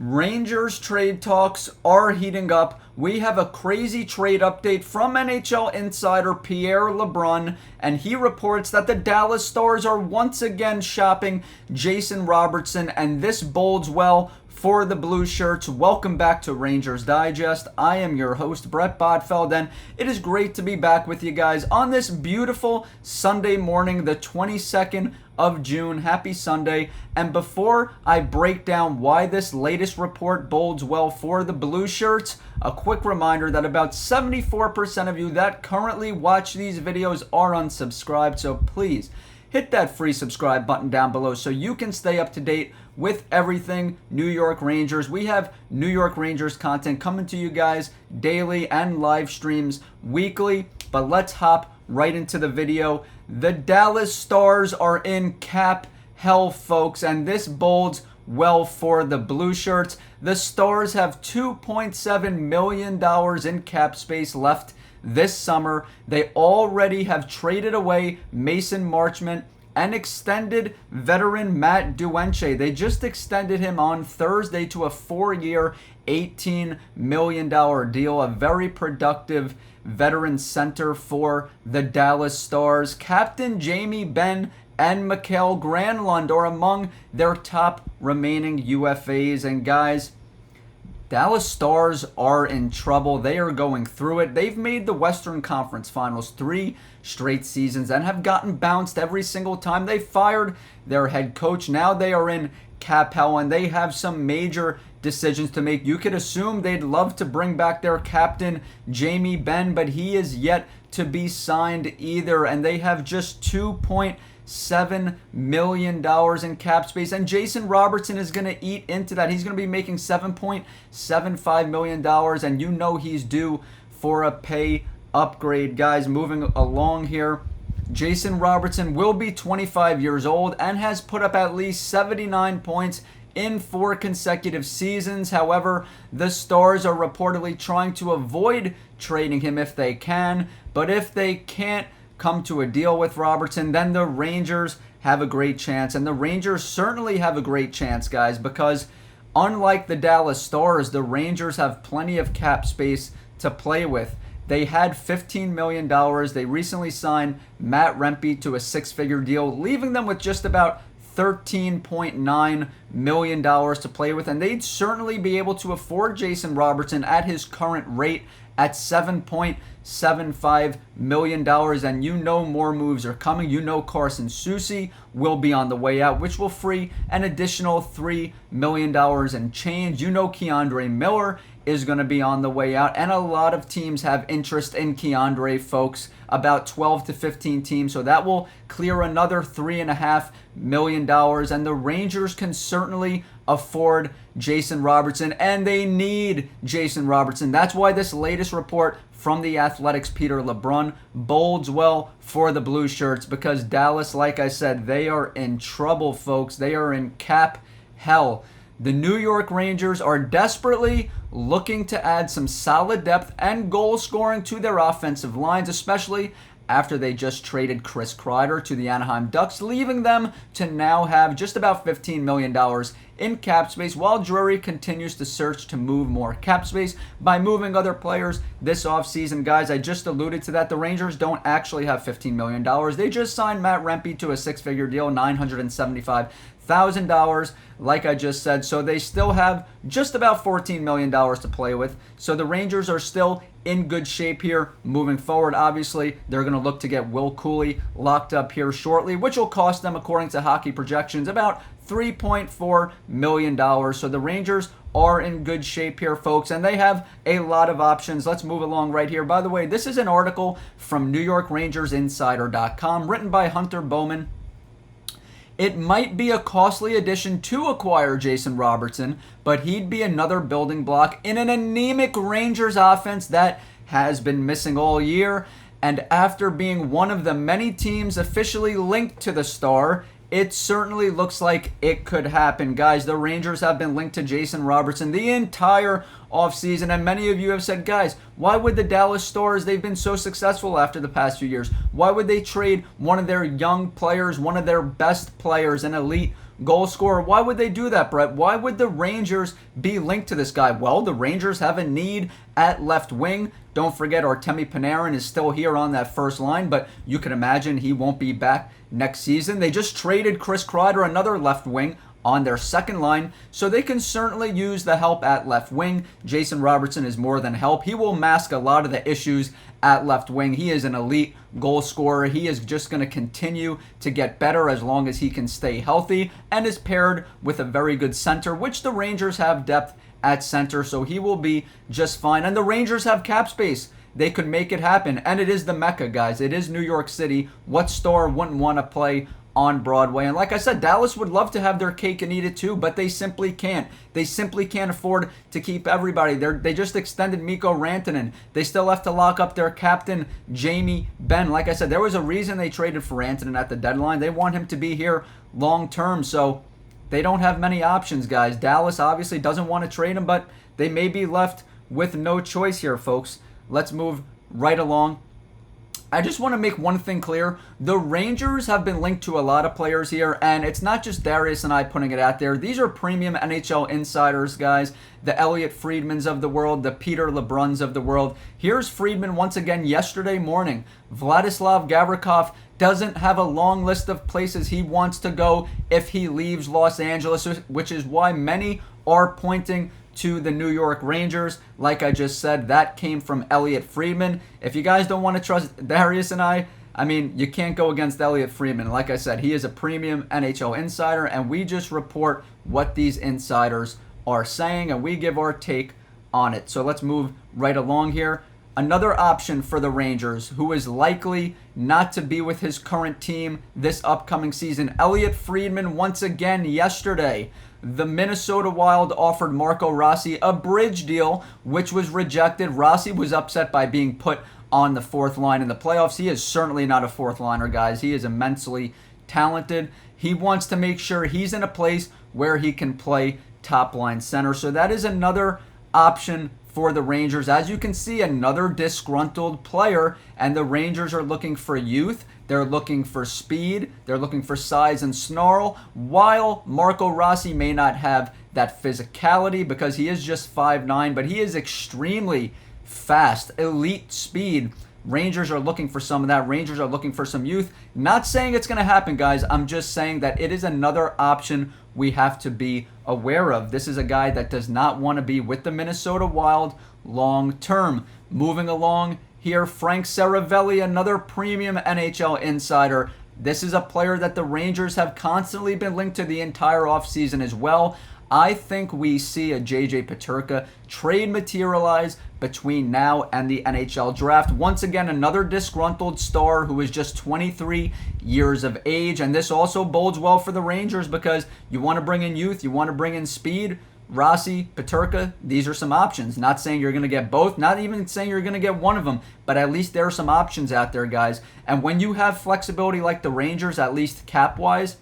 Rangers trade talks are heating up. We have a crazy trade update from NHL Insider Pierre Lebrun, and he reports that the Dallas Stars are once again shopping Jason Robertson, and this bodes well for the Blue Shirts. Welcome back to Rangers Digest. I am your host, Bret Botfeld, and it is great to be back with you guys on this beautiful Sunday morning, the 22nd of June. Happy Sunday. And before I break down why this latest report bodes well for the Blue Shirts, a quick reminder that about 74% of you that currently watch these videos are unsubscribed, so please hit that free subscribe button down below so you can stay up to date with everything New York Rangers. We have New York Rangers content coming to you guys daily and live streams weekly, but let's hop right into the video. The Dallas Stars are in cap hell, folks, and this bodes well for the Blue Shirts. The Stars have $2.7 million in cap space left this summer. They already have traded away Mason Marchment and extended veteran Matt Duenche. They just extended him on Thursday to a 4-year, $18 million deal. A very productive veteran center for the Dallas Stars. Captain Jamie Benn and Mikael Granlund are among their top remaining UFAs. And guys, Dallas Stars are in trouble. They are going through it. They've made the Western Conference Finals 3 straight seasons and have gotten bounced every single time. They fired their head coach. Now they are in cap hell and they have some major decisions to make. You could assume they'd love to bring back their captain, Jamie Benn, but he is yet to be signed either. And they have just $2.7 million in cap space, and Jason Robertson is going to eat into that. He's going to be making $7.75 million, and you know he's due for a pay upgrade. Guys, moving along here, Jason Robertson will be 25 years old and has put up at least 79 points in 4 consecutive seasons. However, the Stars are reportedly trying to avoid trading him if they can, but if they can't come to a deal with Robertson, then the Rangers have a great chance. And the Rangers certainly have a great chance, guys, because unlike the Dallas Stars, the Rangers have plenty of cap space to play with. They had $15 million. They recently signed Matt Rempe to a 6-figure deal, leaving them with just about $13.9 million to play with. And they'd certainly be able to afford Jason Robertson at his current rate at $7.75 million. And you know more moves are coming. You know Carson Soucy will be on the way out, which will free an additional $3 million and change. You know K'Andre Miller is going to be on the way out, and a lot of teams have interest in K'Andre, folks, about 12 to 15 teams, so that will clear another $3.5 million, and the Rangers can certainly afford Jason Robertson, and they need Jason Robertson. That's why this latest report from the Athletic's Pierre Lebrun bodes well for the Blue Shirts, because Dallas, like I said, they are in trouble, folks. They are in cap hell. The New York Rangers are desperately looking to add some solid depth and goal scoring to their offensive lines, especially after they just traded Chris Kreider to the Anaheim Ducks, leaving them to now have just about $15 million in cap space, while Drury continues to search to move more cap space by moving other players this offseason. Guys, I just alluded to that. The Rangers don't actually have $15 million. They just signed Matt Rempe to a 6-figure deal, $975,000, like I just said. So they still have just about $14 million to play with. So the Rangers are still in good shape here moving forward. Obviously, they're going to look to get Will Cooley locked up here shortly, which will cost them, according to hockey projections, about $3.4 million. So the Rangers are in good shape here, folks, and they have a lot of options. Let's move along right here. By the way, this is an article from NewYorkRangersInsider.com written by Hunter Bowman. It might be a costly addition to acquire Jason Robertson, but he'd be another building block in an anemic Rangers offense that has been missing all year. And after being one of the many teams officially linked to the Star, it certainly looks like it could happen. Guys, the Rangers have been linked to Jason Robertson the entire offseason, and many of you have said, guys, why would the Dallas Stars, they've been so successful after the past few years, why would they trade one of their young players, one of their best players, an elite goal scorer. Why would they do that, Brett? Why would the Rangers be linked to this guy? Well, the Rangers have a need at left wing. Don't forget, Artemi Panarin is still here on that first line, but you can imagine he won't be back next season. They just traded Chris Kreider, another left wing, on their second line, so they can certainly use the help at left wing. Jason Robertson is more than help. He will mask a lot of the issues at left wing. He is an elite goal scorer. He is just going to continue to get better as long as he can stay healthy and is paired with a very good center, which the Rangers have depth at center, so he will be just fine. And the Rangers have cap space. They could make it happen, and it is the Mecca, guys. It is New York City. What star wouldn't want to play on Broadway? And like I said, Dallas would love to have their cake and eat it too, but they simply can't. They simply can't afford to keep everybody. They just extended Mikko Rantanen. They still have to lock up their captain, Jamie Benn. Like I said, there was a reason they traded for Rantanen at the deadline. They want him to be here long term, so they don't have many options, guys. Dallas obviously doesn't want to trade him, but they may be left with no choice here, folks. Let's move right along. I just want to make one thing clear. The Rangers have been linked to a lot of players here, and it's not just Darius and I putting it out there. These are premium NHL insiders, guys. The Elliot Friedmans of the world, the Peter Lebruns of the world. Here's Friedman once again yesterday morning. Vladislav Gavrikov doesn't have a long list of places he wants to go if he leaves Los Angeles, which is why many are pointing to the New York Rangers. Like I just said, that came from Elliot Friedman. If you guys don't want to trust Darius and I mean, you can't go against Elliot Friedman. Like I said, he is a premium NHL insider, and we just report what these insiders are saying, and we give our take on it. So let's move right along here. Another option for the Rangers, who is likely not to be with his current team this upcoming season. Elliot Friedman once again yesterday. The Minnesota Wild offered Marco Rossi a bridge deal, which was rejected. Rossi was upset by being put on the fourth line in the playoffs. He is certainly not a fourth liner, guys. He is immensely talented. He wants to make sure he's in a place where he can play top line center. So that is another option for the Rangers. As you can see, another disgruntled player, and the Rangers are looking for youth. They're looking for speed. They're looking for size and snarl. While Marco Rossi may not have that physicality because he is just 5'9", but he is extremely fast, elite speed. Rangers are looking for some of that. Rangers are looking for some youth. Not saying it's going to happen, guys. I'm just saying that it is another option we have to be aware of. This is a guy that does not want to be with the Minnesota Wild long term. Moving along here, Frank Saravelli, another premium NHL insider. This is a player that the Rangers have constantly been linked to the entire offseason as well. I think we see a JJ Peterka trade materialize between now and the NHL draft. Once again, another disgruntled star who is just 23 years of age. And this also bodes well for the Rangers because you want to bring in youth, you want to bring in speed. Rossi, Peterka, these are some options. Not saying you're going to get both, not even saying you're going to get one of them, but at least there are some options out there, guys. And when you have flexibility like the Rangers, at least cap-wise,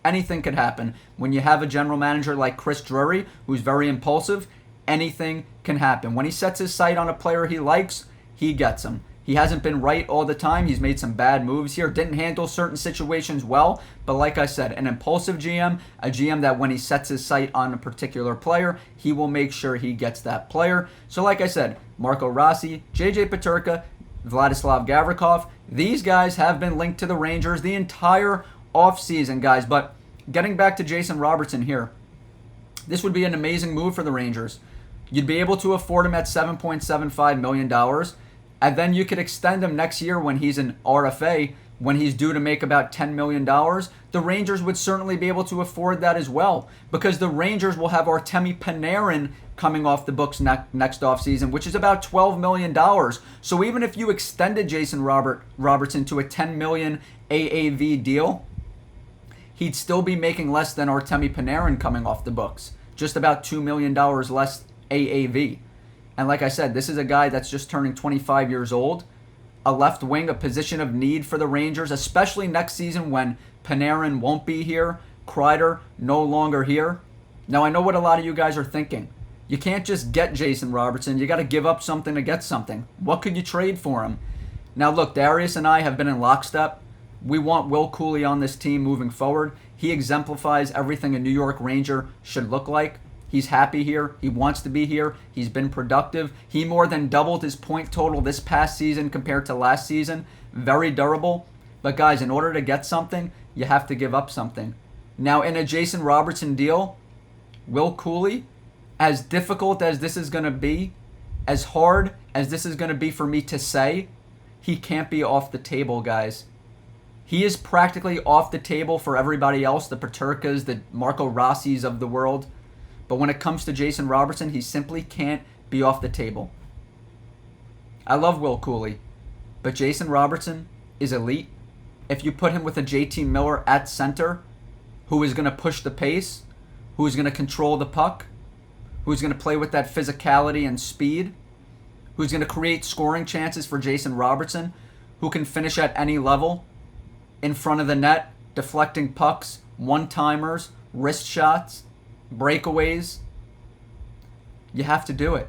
anything could happen. When you have a general manager like Chris Drury, who's very impulsive, anything can happen. When he sets his sight on a player he likes, he gets him. He hasn't been right all the time. He's made some bad moves here. Didn't handle certain situations well. But like I said, an impulsive GM, a GM that when he sets his sight on a particular player, he will make sure he gets that player. So like I said, Marco Rossi, JJ Peterka, Vladislav Gavrikov, these guys have been linked to the Rangers the entire offseason, guys. But getting back to Jason Robertson here, this would be an amazing move for the Rangers. You'd be able to afford him at $7.75 million. And then you could extend him next year when he's an RFA, when he's due to make about $10 million. The Rangers would certainly be able to afford that as well because the Rangers will have Artemi Panarin coming off the books next offseason, which is about $12 million. So even if you extended Jason Robertson to a $10 million AAV deal, he'd still be making less than Artemi Panarin coming off the books, just about $2 million less AAV. And like I said, this is a guy that's just turning 25 years old, a left wing, a position of need for the Rangers, especially next season when Panarin won't be here, Kreider no longer here. Now, I know what a lot of you guys are thinking. You can't just get Jason Robertson. You got to give up something to get something. What could you trade for him? Now, look, Darius and I have been in lockstep. We want Will Cooley on this team moving forward. He exemplifies everything a New York Ranger should look like. He's happy here. He wants to be here. He's been productive. He more than doubled his point total this past season compared to last season. Very durable. But guys, in order to get something, you have to give up something. Now, in a Jason Robertson deal, Will Cooley, as difficult as this is going to be, as hard as this is going to be for me to say, he can't be off the table, guys. He is practically off the table for everybody else, the Peterkas, the Marco Rossi's of the world. But when it comes to Jason Robertson, he simply can't be off the table. I love Will Cooley, but Jason Robertson is elite. If you put him with a JT Miller at center, who is going to push the pace, who is going to control the puck, who's going to play with that physicality and speed, who's going to create scoring chances for Jason Robertson, who can finish at any level, in front of the net, deflecting pucks, one-timers, wrist shots, breakaways, you have to do it.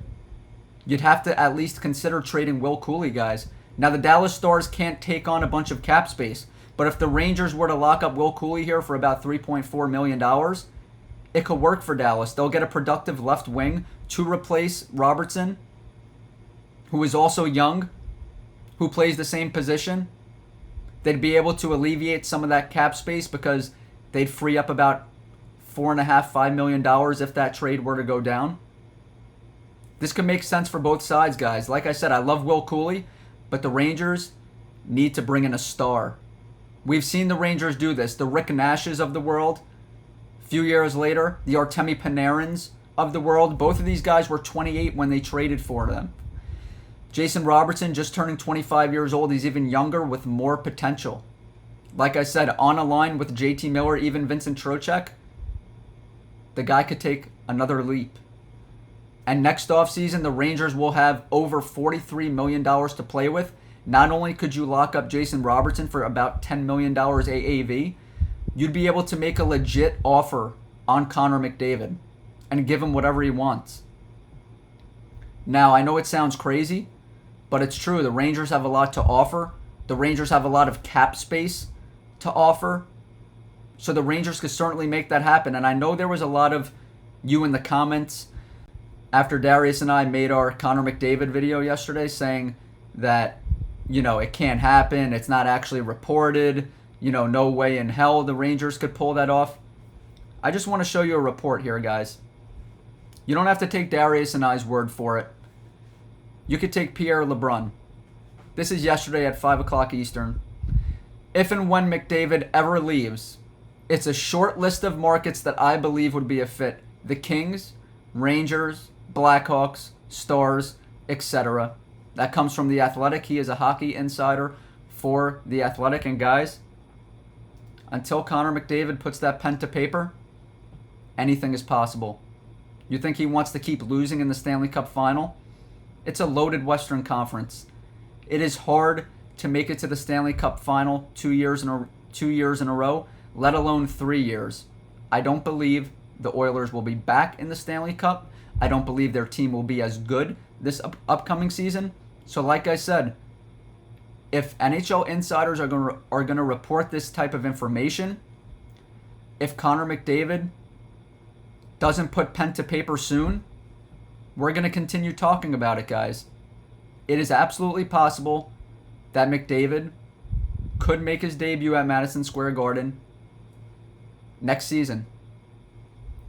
You'd have to at least consider trading Will Cooley, guys. Now, the Dallas Stars can't take on a bunch of cap space, but if the Rangers were to lock up Will Cooley here for about $3.4 million, it could work for Dallas. They'll get a productive left wing to replace Robertson, who is also young, who plays the same position. They'd be able to alleviate some of that cap space because they'd free up about $4.5 million if that trade were to go down. This could make sense for both sides, guys. Like I said, I love Will Cooley, but the Rangers need to bring in a star. We've seen the Rangers do this. The Rick Nashes of the world. A few years later, the Artemi Panarins of the world. Both of these guys were 28 when they traded for them. Jason Robertson just turning 25 years old. He's even younger with more potential. Like I said, on a line with JT Miller, even Vincent Trocheck, the guy could take another leap. And next offseason, the Rangers will have over $43 million to play with. Not only could you lock up Jason Robertson for about $10 million AAV, you'd be able to make a legit offer on Connor McDavid and give him whatever he wants. Now, I know it sounds crazy, but it's true. The Rangers have a lot to offer. The Rangers have a lot of cap space to offer. So the Rangers could certainly make that happen. And I know there was a lot of you in the comments after Darius and I made our Connor McDavid video yesterday saying that, it can't happen. It's not actually reported. No way in hell the Rangers could pull that off. I just want to show you a report here, guys. You don't have to take Darius and I's word for it. You could take Pierre Lebrun. This is yesterday at 5 o'clock Eastern. If and when McDavid ever leaves, it's a short list of markets that I believe would be a fit. The Kings, Rangers, Blackhawks, Stars, etc. That comes from The Athletic. He is a hockey insider for The Athletic. And guys, until Connor McDavid puts that pen to paper, anything is possible. You think he wants to keep losing in the Stanley Cup final? It's a loaded Western Conference. It is hard to make it to the Stanley Cup final 2 years in a row, let alone 3 years. I don't believe the Oilers will be back in the Stanley Cup. I don't believe their team will be as good this upcoming season. So like I said, if NHL insiders are going to report this type of information, if Connor McDavid doesn't put pen to paper soon, we're going to continue talking about it, guys. It is absolutely possible that McDavid could make his debut at Madison Square Garden next season.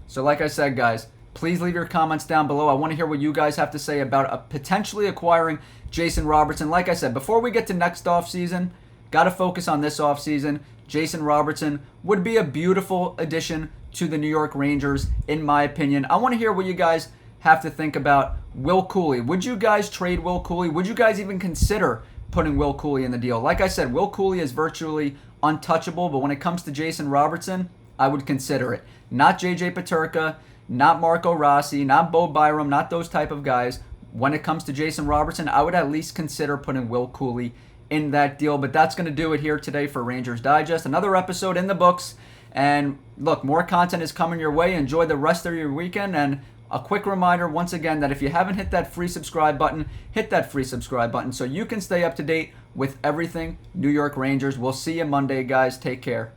So like I said, guys, please leave your comments down below. I want to hear what you guys have to say about potentially acquiring Jason Robertson. Like I said, before we get to next offseason, got to focus on this offseason. Jason Robertson would be a beautiful addition to the New York Rangers, in my opinion. I want to hear what you guys have to think about Will Cooley. Would you guys trade Will Cooley? Would you guys even consider putting Will Cooley in the deal? Like I said, Will Cooley is virtually untouchable, but when it comes to Jason Robertson, I would consider it. Not JJ Peterka, not Marco Rossi, not Bo Byram, not those type of guys. When it comes to Jason Robertson, I would at least consider putting Will Cooley in that deal. But that's going to do it here today for Rangers Digest. Another episode in the books. And look, more content is coming your way. Enjoy the rest of your weekend. And a quick reminder once again that if you haven't hit that free subscribe button, hit that free subscribe button so you can stay up to date with everything New York Rangers. We'll see you Monday, guys. Take care.